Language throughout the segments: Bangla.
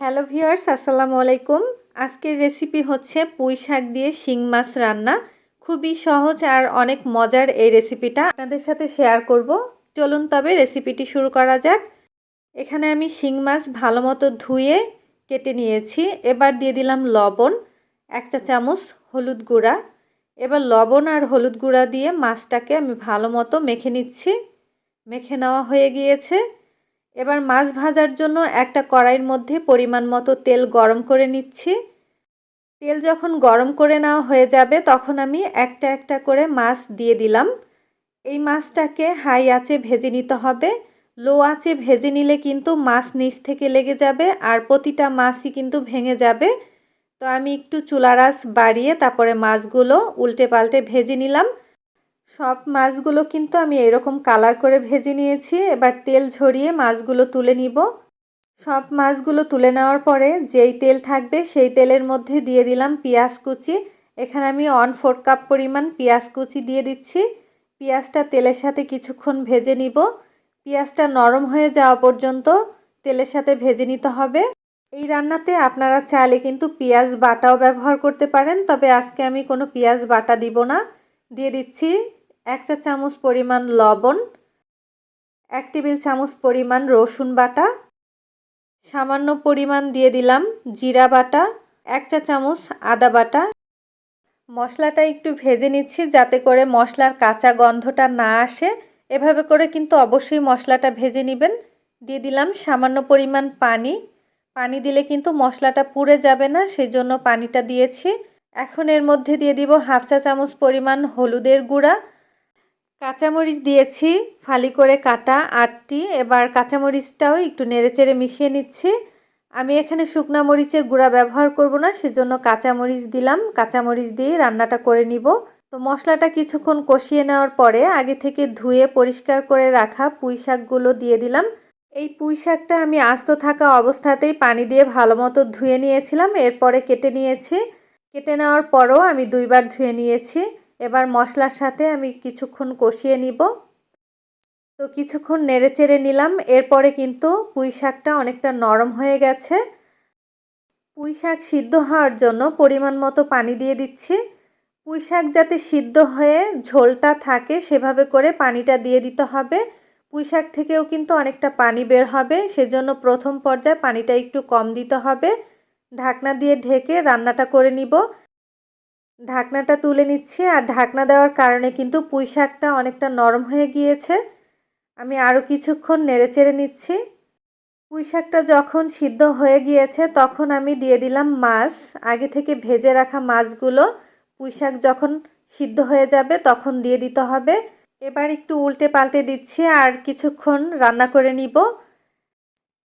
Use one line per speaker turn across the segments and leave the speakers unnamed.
হ্যালো ভিউয়ার্স, আসসালামু আলাইকুম। আজকের রেসিপি হচ্ছে পুঁই শাক দিয়ে শিং মাছ রান্না। খুবই সহজ আর অনেক মজার এই রেসিপিটা আপনাদের সাথে শেয়ার করব। চলুন তবে রেসিপিটি শুরু করা যাক। এখানে আমি শিং মাছ ভালো মতো ধুয়ে কেটে নিয়েছি। এবার দিয়ে দিলাম লবণ, 1 চা চামচ হলুদ গুঁড়া। এবার লবণ আর হলুদ গুঁড়া দিয়ে মাছটাকে আমি ভালো মতো মেখে নিচ্ছি। মেখে নেওয়া হয়ে গিয়েছে। এবার মাছ ভাজার জন্য একটা কড়াইয়ের মধ্যে পরিমাণ মতো তেল গরম করে নিচ্ছি। তেল যখন গরম করে নেওয়া হয়ে যাবে তখন আমি একটা একটা করে মাছ দিয়ে দিলাম। এই মাছটাকে হাই আঁচে ভেজে নিতে হবে। লো আঁচে ভেজে নিলে কিন্তু মাছ নিচ থেকে লেগে যাবে আর প্রতিটা মাছই কিন্তু ভেঙে যাবে। তো আমি একটু চুলার আঁচ বাড়িয়ে তারপরে মাছগুলো উল্টে পাল্টে ভেজে নিলাম। সব মাছগুলো কিন্তু আমি এরকম কালার করে ভেজে নিয়েছি। এবার তেল ঝরিয়ে মাছগুলো তুলে নিব। সব মাছগুলো তুলে নেওয়ার পরে যেই তেল থাকবে সেই তেলের মধ্যে দিয়ে দিলাম পেঁয়াজ কুচি। এখানে আমি 1/4 কাপ পরিমাণ পেঁয়াজ কুচি দিয়ে দিচ্ছি। পেঁয়াজটা তেলের সাথে কিছুক্ষণ ভেজে নিব। পেঁয়াজটা নরম হয়ে যাওয়া পর্যন্ত তেলের সাথে ভেজে নিতে হবে। এই রান্নাতে আপনারা চাইলে কিন্তু পেঁয়াজ বাটাও ব্যবহার করতে পারেন, তবে আজকে আমি কোনো পেঁয়াজ বাটা দিব না। দিয়ে দিচ্ছি 1 চা চামচ পরিমাণ লবণ, 1 টেবিল চামচ পরিমাণ রসুন বাটা, সামান্য পরিমাণ দিয়ে দিলাম জিরা বাটা, 1 চা চামচ আদা বাটা। মশলাটা একটু ভেজে নিচ্ছি যাতে করে মশলার কাঁচা গন্ধটা না আসে। এভাবে করে কিন্তু অবশ্যই মশলাটা ভেজে নেবেন। দিয়ে দিলাম সামান্য পরিমাণ পানি। পানি দিলে কিন্তু মশলাটা পুড়ে যাবে না, সেই জন্য পানিটা দিয়েছি। এখন এর মধ্যে দিয়ে দিব 1/2 চা চামচ পরিমাণ হলুদের গুঁড়া। কাঁচামরিচ দিয়েছি ফালি করে কাটা 8টি। এবার কাঁচামরিচটাও একটু নেড়েচেড়ে মিশিয়ে নিচ্ছি। আমি এখানে শুকনা মরিচের গুঁড়া ব্যবহার করব না, সেজন্য কাঁচামরিচ দিলাম। কাঁচামরিচ দিয়ে রান্নাটা করে নিব। তো মশলাটা কিছুক্ষণ কষিয়ে নেওয়ার পরে আগে থেকে ধুয়ে পরিষ্কার করে রাখা পুঁই শাকগুলো দিয়ে দিলাম। এই পুঁই শাকটা আমি আস্ত থাকা অবস্থাতেই পানি দিয়ে ভালো মতো ধুয়ে নিয়েছিলাম, এরপরে কেটে নিয়েছি। কেটে নেওয়ার পরও আমি 2 বার ধুয়ে নিয়েছি। এবার মশলার সাথে আমি কিছুক্ষণ কষিয়ে নিব। তো কিছুক্ষণ নেড়েচেড়ে নিলাম, এরপরে কিন্তু পুঁই শাকটা অনেকটা নরম হয়ে গেছে। পুঁই শাক সিদ্ধ হওয়ার জন্য পরিমাণ মতো পানি দিয়ে দিচ্ছি। পুঁই শাক যাতে সিদ্ধ হয়ে ঝোলটা থাকে সেভাবে করে পানিটা দিয়ে দিতে হবে। পুঁই শাক থেকেও কিন্তু অনেকটা পানি বের হবে, সেজন্য প্রথম পর্যায়ে পানিটা একটু কম দিতে হবে। ঢাকনা দিয়ে ঢেকে রান্নাটা করে নিব। ঢাকনাটা তুলে নিচ্ছি আর ঢাকনা দেওয়ার কারণে কিন্তু পুঁই শাকটা অনেকটা নরম হয়ে গিয়েছে। আমি আরও কিছুক্ষণ নেড়েচেড়ে নিচ্ছি। পুঁই শাকটা যখন সিদ্ধ হয়ে গিয়েছে তখন আমি দিয়ে দিলাম মাছ। আগে থেকে ভেজে রাখা মাছগুলো পুঁই শাক যখন সিদ্ধ হয়ে যাবে তখন দিয়ে দিতে হবে। এবার একটু উল্টে পাল্টে দিচ্ছি আর কিছুক্ষণ রান্না করে নিব।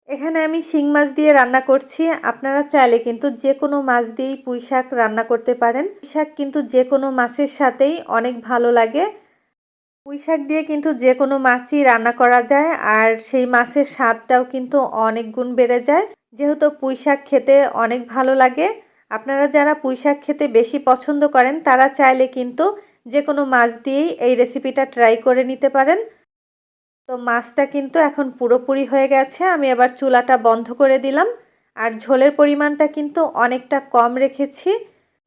এখানে আমি শিং মাছ দিয়ে রান্না করছি। আপনারা চাইলে কিন্তু যে কোনো মাছ দিয়েই পুঁই শাক রান্না করতে পারেন। পুঁই শাক কিন্তু যে কোনো মাছের সাথেই অনেক ভালো লাগে। পুঁই শাক দিয়ে কিন্তু যে কোনো মাছই রান্না করা যায় আর সেই মাছের স্বাদটাও কিন্তু অনেক গুণ বেড়ে যায়। যেহেতু পুঁই শাক খেতে অনেক ভালো লাগে, আপনারা যারা পুঁই শাক খেতে বেশি পছন্দ করেন তারা চাইলে কিন্তু যে কোনো মাছ দিয়েই এই রেসিপিটা ট্রাই করে নিতে পারেন। তো মাছটা কিন্তু এখন পুরোপুরি হয়ে গেছে। আমি এবার চুলাটা বন্ধ করে দিলাম। আর ঝোলের পরিমাণটা কিন্তু অনেকটা কম রেখেছি।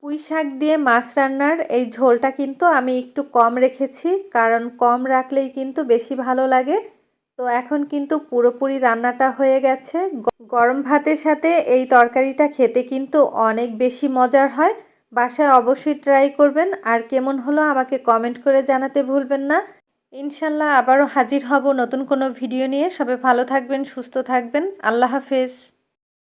পুঁই শাক দিয়ে মাছ রান্নার এই ঝোলটা কিন্তু আমি একটু কম রেখেছি, কারণ কম রাখলেই কিন্তু বেশি ভালো লাগে। তো এখন কিন্তু পুরোপুরি রান্নাটা হয়ে গেছে। গরম ভাতের সাথে এই তরকারিটা খেতে কিন্তু অনেক বেশি মজার হয়। বাসায় অবশ্যই ট্রাই করবেন আর কেমন হলো আমাকে কমেন্ট করে জানাতে ভুলবেন না। ইনশাল্লাহ আবারও হাজির হব নতুন কোনো ভিডিও নিয়ে। সবাই ভালো থাকবেন, সুস্থ থাকবেন। আল্লাহ হাফেজ।